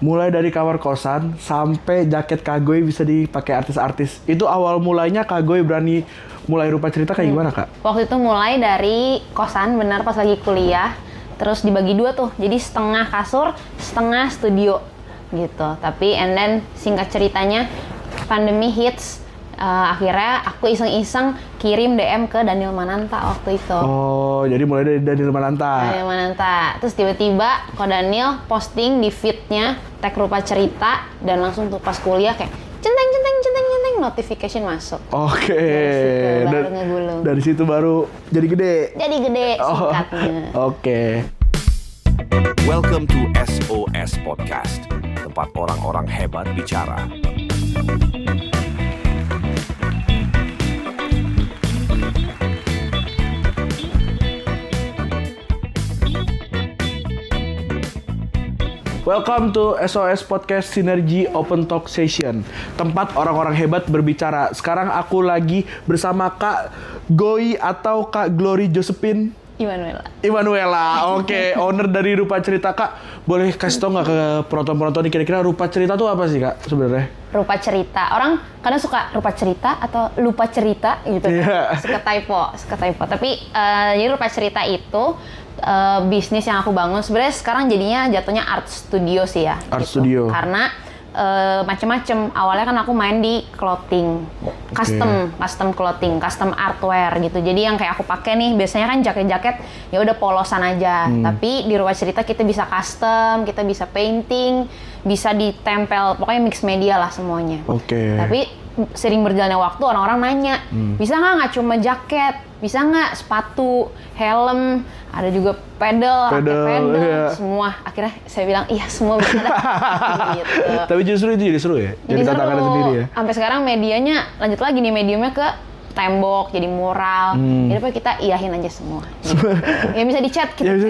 mulai dari kamar kosan sampai jaket Kagoy bisa dipakai artis-artis. Itu awal mulainya Kagoy berani mulai Rupa Cerita kayak gimana, Kak? Waktu itu mulai dari kosan, benar pas lagi kuliah. Terus dibagi dua tuh, jadi setengah kasur, setengah studio gitu. Tapi and then singkat ceritanya, pandemi hits. Akhirnya aku iseng-iseng kirim DM ke Daniel Mananta waktu itu. Oh, jadi mulai dari Daniel Mananta. Daniel Mananta. Terus tiba-tiba kok Daniel posting di feed-nya tag Rupa Cerita dan langsung tuh pas kuliah kayak centeng notification masuk. Oke. Dari situ baru ngegulung. Dari situ baru jadi gede. Jadi gede singkatnya. Oke. Welcome to SOS Podcast, tempat orang-orang hebat bicara. Welcome to SOS Podcast Synergy Open Talk Session, tempat orang-orang hebat berbicara. Sekarang aku lagi bersama Kak Goy atau Kak Glory Josephine Imanuela. Oke, owner dari Rupa Cerita. Kak, boleh kasih tau nggak ke penonton-penonton ini kira-kira Rupa Cerita tuh apa sih, Kak, sebenarnya? Rupa Cerita. Orang kadang suka Rupa Cerita atau lupa cerita gitu. Yeah. Suka typo. Tapi jadi Rupa Cerita itu bisnis yang aku bangun sebenarnya sekarang jadinya jatuhnya art studio sih ya. Art studio. Karena macem-macem. Awalnya kan aku main di clothing, custom clothing, custom artwear gitu. Jadi yang kayak aku pakai nih biasanya kan jaket-jaket ya udah polosan aja. Tapi di Rupa Cerita kita bisa custom, kita bisa painting, bisa ditempel, pokoknya mix media lah semuanya. Oke. Tapi sering berjalannya waktu orang-orang nanya, bisa nggak cuma jaket, bisa nggak sepatu, helm, ada juga pedal, iya. semua. Akhirnya saya bilang iya semua bisa ada. Gitu. Tapi justru itu jadi seru ya? Jadi kata-kata sendiri ya? Sampai sekarang medianya lanjut lagi nih, mediumnya ke tembok, jadi mural. Jadi apa kita iyahin aja semua. Gitu. Ya bisa dicat kita.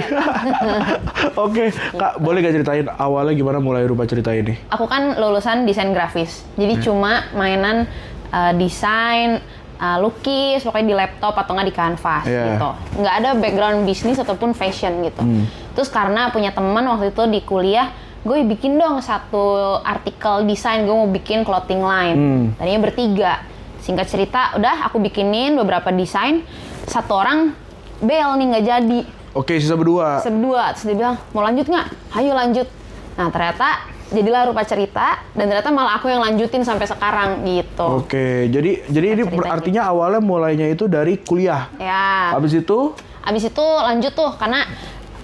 Oke, Kak, boleh gak ceritain awalnya gimana mulai Rupa Cerita ini? Aku kan lulusan desain grafis. Jadi cuma mainan desain, lukis, pokoknya di laptop atau nggak di kanvas gitu. Nggak ada background bisnis ataupun fashion gitu. Terus karena punya teman waktu itu di kuliah, gue bikin dong satu artikel desain, gue mau bikin clothing line. Tadinya bertiga. Singkat cerita, udah aku bikinin beberapa desain. Satu orang bail nih, nggak jadi. Oke, sisa berdua. Terus dia bilang, mau lanjut nggak? Ayo lanjut. Nah ternyata jadilah Rupa Cerita, dan ternyata malah aku yang lanjutin sampai sekarang gitu. Oke, jadi ini artinya awalnya mulainya itu dari kuliah. Ya. Abis itu Lanjut tuh, karena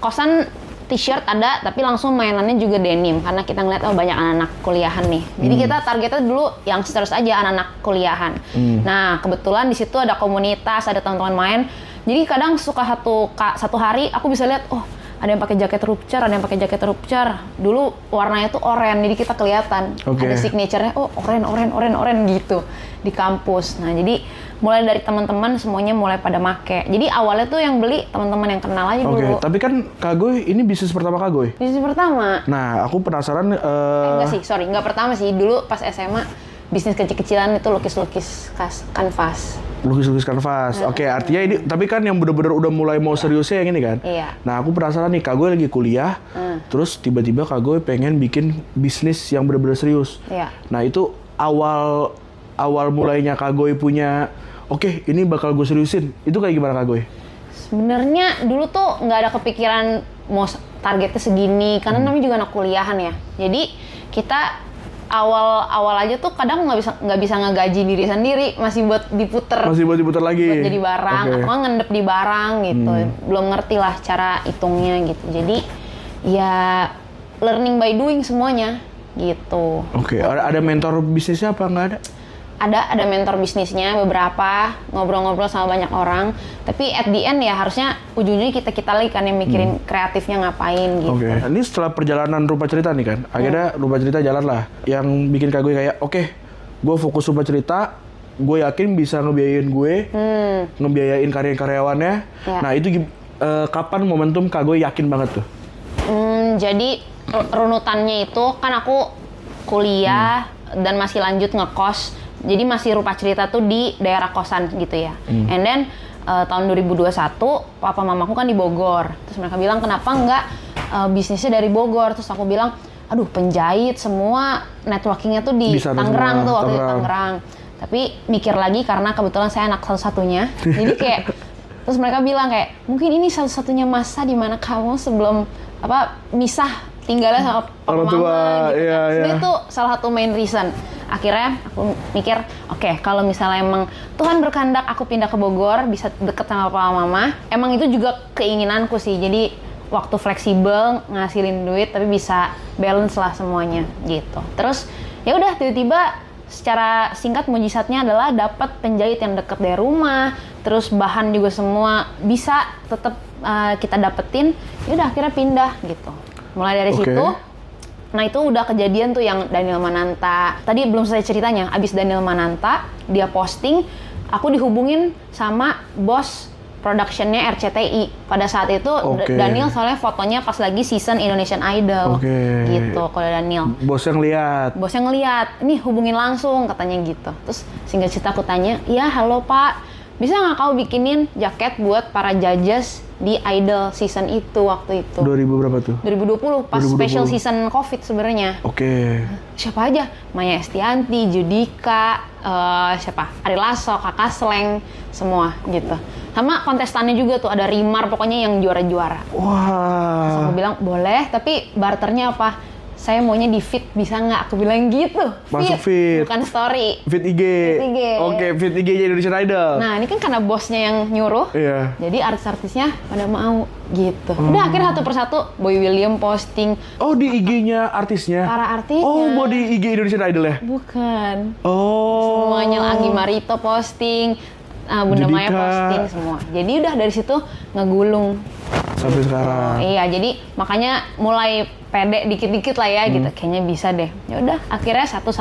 kosan t-shirt ada, tapi langsung mainannya juga denim, karena kita ngeliat banyak anak-anak kuliahan nih. Jadi kita targetnya dulu youngsters aja, anak-anak kuliahan. Nah kebetulan di situ ada komunitas, ada teman-teman main. Jadi kadang suka satu hari aku bisa lihat, oh ada yang pakai jaket rupture, ada yang pakai jaket rupture. Dulu warnanya tuh oranye, jadi kita kelihatan. Ada signature-nya, oh oranye gitu di kampus. Nah jadi mulai dari teman-teman semuanya mulai pada make. Jadi awalnya tuh yang beli teman-teman yang kenal aja dulu. Oke, tapi kan Kak Goy ini bisnis pertama Kak Goy? Bisnis pertama. Nah, aku penasaran. Enggak pertama sih. Dulu pas SMA bisnis kecil-kecilan itu lukis-lukis kanvas. Lukis-lukis kanvas. Oke, artinya ini, tapi kan yang bener-bener udah mulai mau seriusnya yang ini kan? Iya. Nah, aku penasaran nih, Kak Goy lagi kuliah, terus tiba-tiba Kak Goy pengen bikin bisnis yang bener-bener serius. Iya. Nah, itu awal mulainya Kak Goy punya, oke, ini bakal gue seriusin. Itu kayak gimana Kak Goy? Sebenarnya dulu tuh nggak ada kepikiran mau targetnya segini, karena namanya juga anak kuliahan ya. Jadi kita awal aja tuh kadang nggak bisa ngegaji diri sendiri, masih buat diputer lagi buat jadi barang, atau ngendep di barang gitu. Belum ngerti lah cara hitungnya gitu. Jadi ya learning by doing semuanya gitu. Oke, ada mentor bisnisnya apa nggak ada? Ada mentor bisnisnya beberapa, ngobrol-ngobrol sama banyak orang. Tapi at the end ya harusnya ujungnya kita lagi kan yang mikirin kreatifnya ngapain gitu. Oke. Ini setelah perjalanan Rupa Cerita nih kan, akhirnya Rupa Cerita jalan lah. Yang bikin Kak Goy kayak, oke, gue fokus Rupa Cerita, gue yakin bisa ngebiayain gue, ngebiayain karyawannya. Ya. Nah itu kapan momentum Kak Goy yakin banget tuh? Jadi runutannya itu kan aku kuliah dan masih lanjut ngekos. Jadi masih Rupa Cerita tuh di daerah kosan gitu ya. And then tahun 2021 papa mamaku kan di Bogor. Terus mereka bilang kenapa enggak bisnisnya dari Bogor. Terus aku bilang aduh penjahit semua networkingnya tuh di sana Tangerang semua, tuh waktu itu Tangerang. Tangerang. Tapi mikir lagi karena kebetulan saya anak satu-satunya, jadi kayak terus mereka bilang kayak mungkin ini satu-satunya masa di mana kamu sebelum misah tinggalnya sama papa Orang tua, mama gitu iya, kan. iya. Itu salah satu main reason. Akhirnya aku mikir, oke, kalau misalnya emang Tuhan berkehendak aku pindah ke Bogor, bisa deket sama papa mama, emang itu juga keinginanku sih. Jadi waktu fleksibel, ngasilin duit, tapi bisa balance lah semuanya gitu. Terus ya udah tiba-tiba secara singkat mujizatnya adalah dapat penjahit yang deket dari rumah, terus bahan juga semua bisa tetap kita dapetin. Ya udah akhirnya pindah gitu. Mulai dari situ, nah itu udah kejadian tuh yang Daniel Mananta. Tadi belum selesai ceritanya, abis Daniel Mananta, dia posting, aku dihubungin sama bos productionnya RCTI. Pada saat itu Daniel soalnya fotonya pas lagi season Indonesian Idol. Gitu kalau Daniel. Bosnya ngeliat, nih hubungin langsung katanya gitu. Terus singkat cerita aku tanya, iya halo Pak, bisa nggak kau bikinin jaket buat para judges di Idol season itu waktu itu? 2000 berapa tuh? 2020 pas 2020. special season COVID sebenarnya. Siapa aja? Maya Estianti, Judika, siapa? Ari Lasso, Kakak Sleng, semua gitu. Sama kontestannya juga tuh ada Rimar, pokoknya yang juara-juara. Wah. Terus aku bilang boleh, tapi barternya apa? Saya maunya di feed, bisa nggak? Aku bilang gitu. Masuk feed. Bukan story. Feed IG. Feed IG-nya Indonesian Idol. Nah, ini kan karena bosnya yang nyuruh. Iya. Jadi artis-artisnya pada mau gitu. Udah akhirnya satu persatu Boy William posting. Oh, di IG-nya artisnya? Para artisnya. Oh, mau di IG Indonesian Idol ya? Bukan. Oh. Semuanya Anggi Marito posting, Bunda Maya Judika. posting semua. Jadi udah dari situ ngegulung. Sampai sekarang. Iya, jadi makanya mulai pede dikit-dikit lah ya gitu. Kayaknya bisa deh. Ya udah, akhirnya satu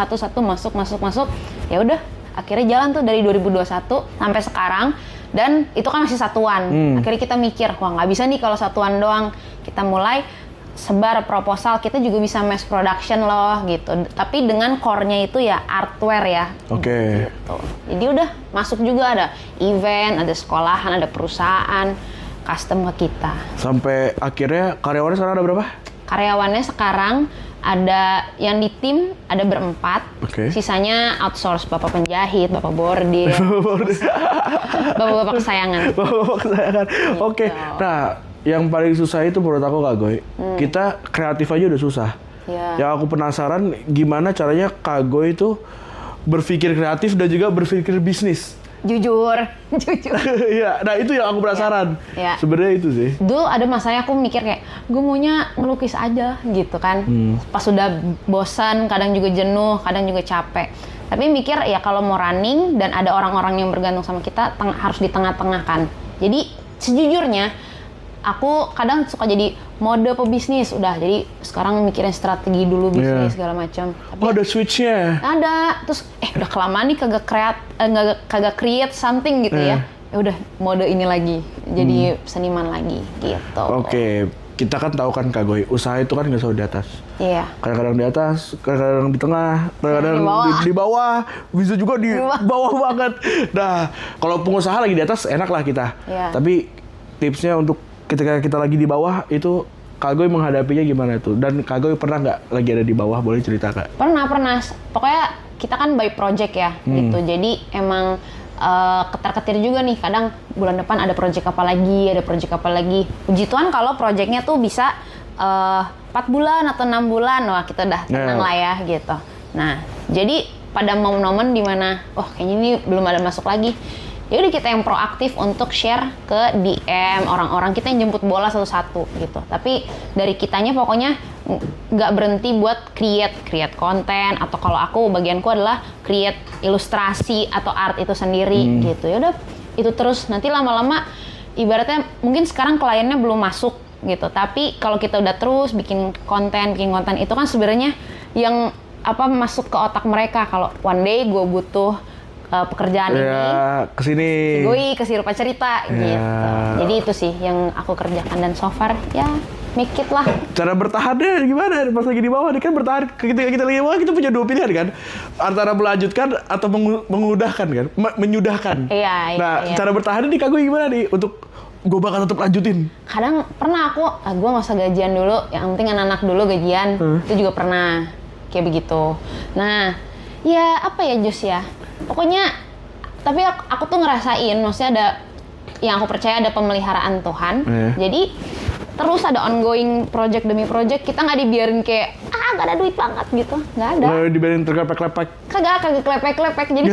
masuk. Ya udah, akhirnya jalan tuh dari 2021 sampai sekarang. Dan itu kan masih satuan. Akhirnya kita mikir, wah nggak bisa nih kalau satuan doang. Kita mulai sebar proposal, kita juga bisa mass production loh gitu. Tapi dengan core-nya itu ya artware ya. Gitu. Jadi udah masuk juga ada event, ada sekolahan, ada perusahaan, custom ke kita. Sampai akhirnya karyawannya sekarang ada berapa? Karyawannya sekarang ada yang di tim ada berempat, sisanya outsource, bapak penjahit, bapak bordir, bapak-bapak kesayangan. Oke. Nah, yang paling susah itu menurut aku Kak Goy, kita kreatif aja udah susah. Yang aku penasaran gimana caranya Kak Goy itu berpikir kreatif dan juga berpikir bisnis. Jujur. Iya, nah itu yang aku penasaran. Ya. Sebenarnya itu sih. Dulu ada masanya aku mikir kayak, gue maunya ngelukis aja gitu kan. Pas sudah bosan, kadang juga jenuh, kadang juga capek. Tapi mikir ya kalau mau running dan ada orang-orang yang bergantung sama kita, harus di tengah-tengah kan. Jadi sejujurnya, aku kadang suka jadi mode pebisnis udah. Jadi sekarang mikirin strategi dulu bisnis segala macam. Oh, ada switch-nya. Ada. Terus udah kelamaan nih kagak create something gitu ya. Ya udah mode ini lagi. Jadi seniman lagi gitu. Oke. Kita kan tahu kan Kak Goy, usaha itu kan nggak selalu di atas. Iya. Kadang-kadang di atas, kadang-kadang di tengah, kadang-kadang di bawah, bisa juga di bawah banget. Nah, kalau pengusaha lagi di atas enak lah kita. Iya. Tapi tipsnya untuk ketika kita lagi di bawah itu Kak Goy menghadapinya gimana tuh? Dan Kak Goy pernah nggak lagi ada di bawah? Boleh cerita Kak? Pernah. Pokoknya kita kan by project ya gitu. Jadi emang ketar-ketir juga nih. Kadang bulan depan ada project apa lagi. Puji Tuhan kalau projectnya tuh bisa 4 bulan atau 6 bulan. Wah kita udah tenang lah ya gitu. Nah jadi pada momen-momen dimana kayaknya ini belum ada masuk lagi. Ya udah kita yang proaktif untuk share ke DM orang-orang, kita yang jemput bola satu-satu gitu. Tapi dari kitanya pokoknya nggak berhenti buat create konten, atau kalau aku bagianku adalah create ilustrasi atau art itu sendiri gitu. Ya udah itu terus, nanti lama-lama ibaratnya mungkin sekarang kliennya belum masuk gitu, tapi kalau kita udah terus bikin konten itu kan sebenarnya yang masuk ke otak mereka. Kalau one day gue butuh pekerjaan ini kesini gue kasih rupa cerita gitu. Jadi itu sih yang aku kerjakan, dan so far ya make it lah. Cara bertahannya gimana pas lagi di bawah? Kan bertahan ketika kita lagi di bawah kita punya 2 pilihan kan, antara melanjutkan atau menyudahkan. Iya. Cara bertahannya di Kak Goy gimana nih untuk gue bakal tetap lanjutin. Kadang pernah aku, gue nggak usah gajian dulu, yang penting anak-anak dulu gajian. Itu juga pernah kayak begitu. Nah, ya apa ya Jus ya, pokoknya tapi aku tuh ngerasain, maksudnya ada yang aku percaya ada pemeliharaan Tuhan. Jadi terus ada ongoing project demi project, kita nggak dibiarin kayak nggak ada duit banget gitu, nggak ada. Nggak dibiarin terklepek-klepek. Kagak klepek-klepek, jadi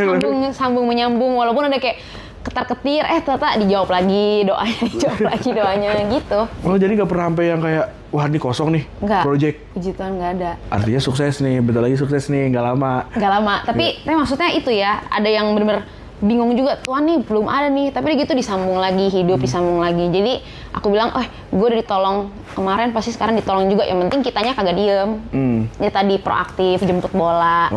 sambung menyambung, walaupun ada kayak ketar-ketir, ternyata dijawab lagi doanya gitu. Oh jadi nggak pernah sampai yang kayak wah ini kosong nih Nggak. project. Puji Tuhan nggak ada. Artinya sukses nih, bentar lagi sukses nih, nggak lama. Nggak lama, tapi maksudnya itu ya, ada yang bener-bener bingung juga, Tuhan nih belum ada nih, tapi gitu disambung lagi, hidup disambung lagi. Jadi aku bilang, gue udah ditolong kemarin, pasti sekarang ditolong juga. Yang penting kitanya kagak diem. Dia tadi proaktif, jemput bola,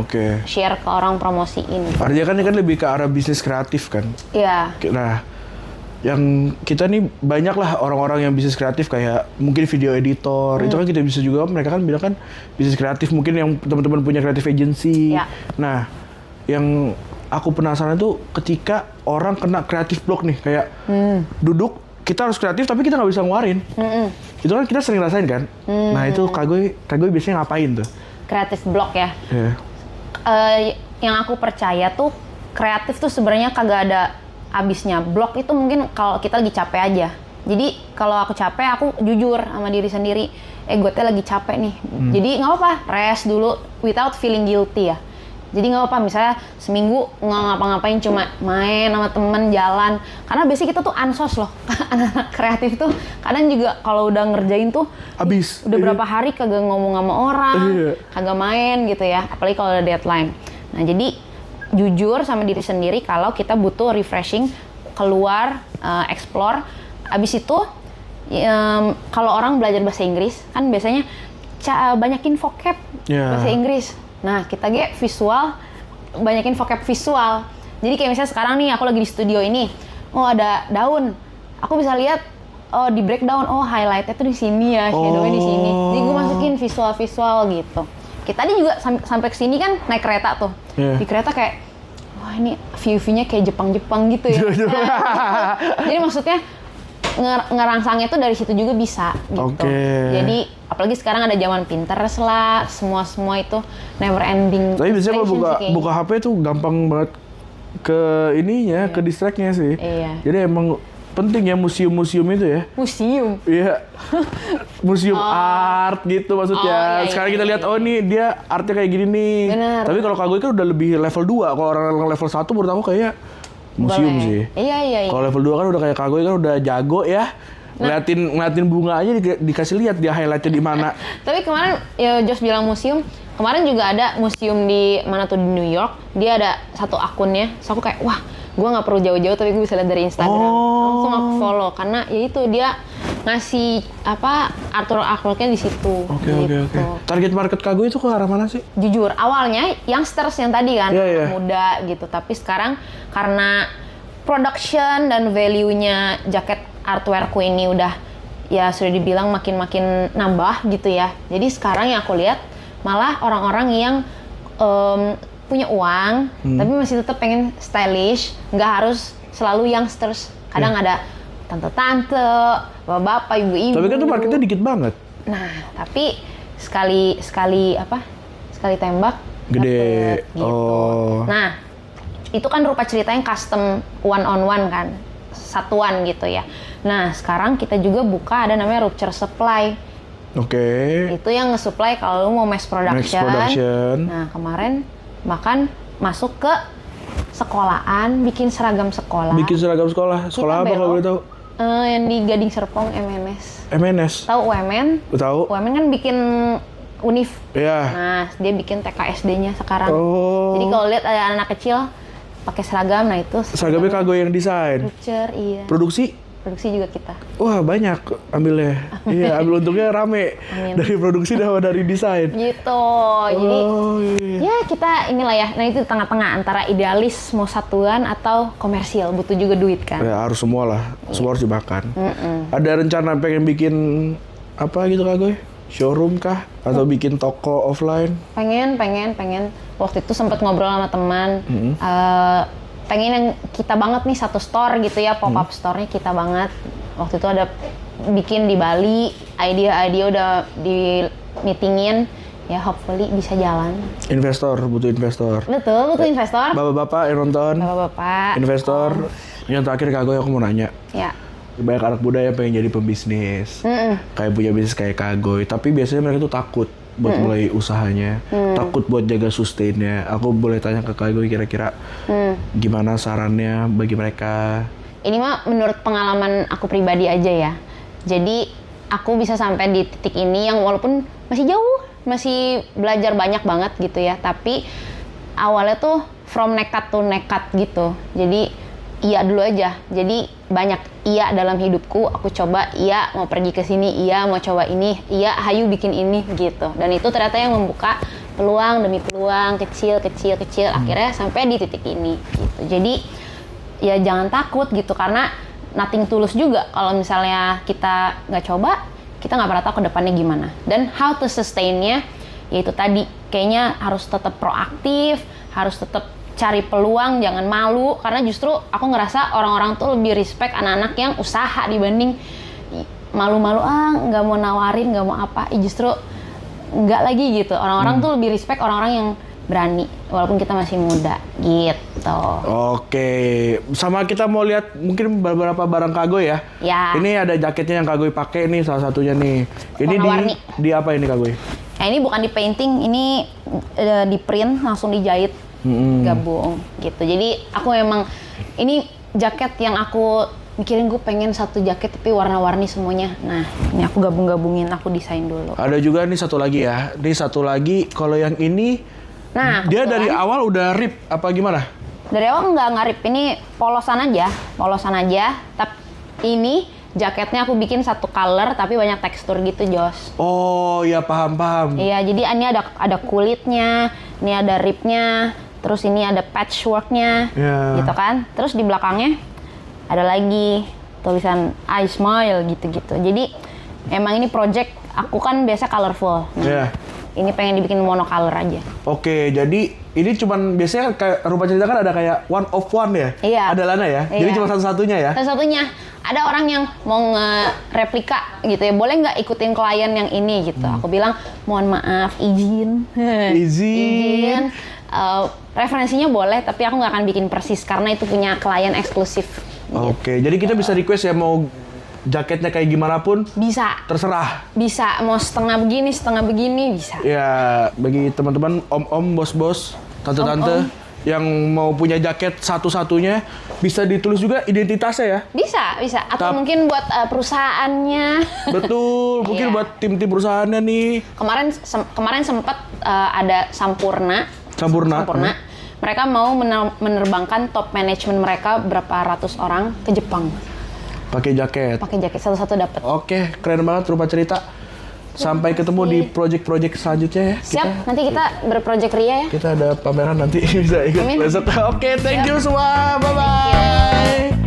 share ke orang, promosiin. Artinya kan ini kan lebih ke arah bisnis kreatif kan? Iya. Nah, yang kita nih banyak lah orang-orang yang bisnis kreatif kayak mungkin video editor, itu kan kita bisa juga, mereka kan bilang kan bisnis kreatif, mungkin yang teman-teman punya kreatif agency. Ya. Nah, yang aku penasaran tuh ketika orang kena kreatif block nih, kayak duduk, kita harus kreatif tapi kita nggak bisa ngeluarin. Itu kan kita sering rasain kan? Nah itu Kak Goy biasanya ngapain tuh? Kreatif block ya? Yang aku percaya tuh kreatif tuh sebenarnya kagak ada habisnya. Block itu mungkin kalau kita lagi capek aja. Jadi kalau aku capek, aku jujur sama diri sendiri, gue tuh lagi capek nih. Jadi nggak apa-apa, rest dulu without feeling guilty ya. Jadi nggak apa-apa, misalnya seminggu nggak ngapa-ngapain, cuma main sama temen, jalan. Karena biasanya kita tuh ansos loh, anak-anak kreatif tuh kadang juga kalau udah ngerjain tuh abis. Udah berapa hari kagak ngomong sama orang, kagak main gitu ya, apalagi kalau ada deadline. Nah jadi jujur sama diri sendiri kalau kita butuh refreshing, keluar, explore. Abis itu kalau orang belajar bahasa Inggris kan biasanya banyakin vocab bahasa Inggris. Nah, kita visual, banyakin vocab visual. Jadi kayak misalnya sekarang nih, aku lagi di studio ini, ada daun. Aku bisa lihat, di breakdown, highlight-nya tuh di sini ya, shadow-nya di sini. Jadi gue masukin visual-visual gitu. Kita tadi juga sampai ke sini kan naik kereta tuh. Di kereta kayak, wah ini view-nya kayak Jepang-Jepang gitu ya. Jadi maksudnya, ngerangsangnya tuh dari situ juga bisa gitu. Jadi apalagi sekarang ada zaman Pinterest lah, semua itu never ending. Tapi biasanya kalau buka HP tuh gampang banget ke ininya, ke distract-nya sih. Jadi emang penting ya museum-museum itu ya. Museum? Iya. Museum art gitu maksudnya. Sekarang kita lihat, nih dia artnya kayak gini nih. Bener. Tapi kalau Kak Goy kan udah lebih level 2. Kalau orang level 1 menurut aku kayak museum sih. Iya. Kalau level 2 kan udah kayak Kak Goy kan udah jago ya. Ngeliatin bunga aja dikasih lihat dia highlightnya di mana. Tapi kemarin ya Jos bilang museum, kemarin juga ada museum di mana tuh di New York. Dia ada satu akunnya. So aku kayak wah, gue nggak perlu jauh-jauh tapi gue bisa lihat dari Instagram. Langsung aku follow karena ya itu dia ngasih artwork-artworknya di situ. Oke. Target market Kak Goy itu ke arah mana sih? Jujur awalnya youngsters yang tadi kan muda gitu, tapi sekarang karena production dan value-nya jaket artworkku ini udah ya sudah dibilang makin nambah gitu ya. Jadi sekarang yang aku lihat malah orang-orang yang punya uang tapi masih tetap pengen stylish, nggak harus selalu youngsters. Kadang ada tante-tante, bapak-bapak, ibu-ibu. Tapi kan tuh marketnya dikit banget. Nah, tapi sekali tembak gede. Dapet, gitu. Nah, itu kan rupa cerita yang custom one on one kan, satuan gitu ya. Nah, sekarang kita juga buka ada namanya Rupture Supply. Itu yang nge-supply kalau lu mau mass production. Nah, kemarin bahkan masuk ke sekolahan, bikin seragam sekolah. Sekolah apa kalau boleh tahu? Yang di Gading Serpong, MNS. Tahu UMN? Tahu. UMN kan bikin univ. Iya. Nah, dia bikin TKSD-nya sekarang. Jadi kalau lihat ada anak kecil pakai seragam, nah itu seragamnya Kak Goy yang desain. Rupture, iya. Produksi juga kita. Wah, banyak ambilnya. Iya, ambil untungnya rame. Amin. Dari produksi dan dari desain. Gitu. Jadi ya kita inilah ya. Nah, itu tengah-tengah antara idealis mau satuan atau komersial, butuh juga duit kan. Ya, harus semua lah. Semua harus dimakan. Ada rencana pengen bikin apa gitu Kak Goy? Showroom kah? Atau bikin toko offline? Pengen. Waktu itu sempat ngobrol sama teman. Pengen yang kita banget nih, satu store gitu ya, pop-up store-nya kita banget. Waktu itu ada bikin di Bali, idea udah di meetingin, ya hopefully bisa jalan. Investor, butuh investor. Betul, butuh investor. Bapak-bapak yang nonton. Bapak-bapak. Investor. Yang terakhir Kak Goy, aku mau nanya. Ya. Banyak anak muda yang pengen jadi pembisnis. Kayak punya bisnis kayak Kak Goy. Tapi biasanya mereka tuh takut buat mulai usahanya. Takut buat jaga sustainnya. Aku boleh tanya ke Kak Goy kira-kira gimana sarannya bagi mereka? Ini mah menurut pengalaman aku pribadi aja ya. Jadi aku bisa sampai di titik ini yang walaupun masih jauh, masih belajar banyak banget gitu ya. Tapi awalnya tuh from nekat to nekat gitu. Jadi iya dulu aja. Jadi banyak iya dalam hidupku. Aku coba iya mau pergi ke sini, iya mau coba ini, iya hayu bikin ini gitu. Dan itu ternyata yang membuka peluang demi peluang kecil. Akhirnya sampai di titik ini gitu. Jadi ya jangan takut gitu, karena nothing tulus juga kalau misalnya kita nggak coba, kita nggak pernah tahu ke depannya gimana. Dan how to sustain-nya, yaitu tadi kayaknya harus tetap proaktif, harus tetap cari peluang, jangan malu, karena justru aku ngerasa orang-orang tuh lebih respect anak-anak yang usaha dibanding malu-malu nggak mau nawarin, nggak mau apa. Justru nggak lagi gitu, orang-orang tuh lebih respect orang-orang yang berani walaupun kita masih muda gitu. Oke, sama kita mau lihat mungkin beberapa barang Kak Goy ya. Ya. Ini ada jaketnya yang Kak Goy pakai nih, salah satunya nih. Ini Warna-warni. di apa ini Kak Goy? Nah ini bukan di painting, ini di print langsung dijahit gabung gitu. Jadi aku memang ini jaket yang aku mikirin, gue pengen satu jaket tapi warna-warni semuanya. Nah ini aku gabung-gabungin, aku desain dulu. Ada juga nih satu lagi ya. Ini satu lagi, kalau yang ini Nah, dia dari awal udah rip apa gimana? Dari awal nggak ngarip, ini polosan aja. Tapi ini jaketnya aku bikin satu color tapi banyak tekstur gitu, Jos. Oh ya, paham. Iya, jadi ini ada kulitnya, ini ada ripnya, terus ini ada patchworknya, gitu kan. Terus di belakangnya ada lagi tulisan I smile gitu-gitu. Jadi emang ini project aku kan biasa colorful. Nah, ini pengen dibikin monocolor aja. Oke, jadi ini cuman biasanya kayak rupa cerita kan ada kayak one of one ya? Iya. Ada Lana ya? Iya. Jadi cuma satu-satunya ya? Satu-satunya. Ada orang yang mau nge-replika gitu ya, boleh nggak ikutin klien yang ini gitu. Aku bilang, mohon maaf, izin. Izin. Referensinya boleh, tapi aku nggak akan bikin persis karena itu punya klien eksklusif. Oke, jadi kita bisa request ya mau jaketnya kayak gimana pun bisa, terserah. Bisa, mau setengah begini bisa. Ya, bagi teman-teman, om-om, bos-bos, tante-tante yang mau punya jaket satu-satunya, bisa ditulis juga identitasnya ya? Bisa. Atau mungkin buat perusahaannya. Betul, mungkin buat tim-tim perusahaannya nih. Kemarin sempat ada Sampurna. Mereka mau menerbangkan top management mereka berapa ratus orang ke Jepang. Pakai jaket satu-satu dapat. Oke, keren banget rupa cerita. Sampai ketemu di project-project selanjutnya ya. Siap, nanti kita berproject Ria ya. Kita ada pameran nanti bisa ikut besok. Oke, thank you semua. Bye bye.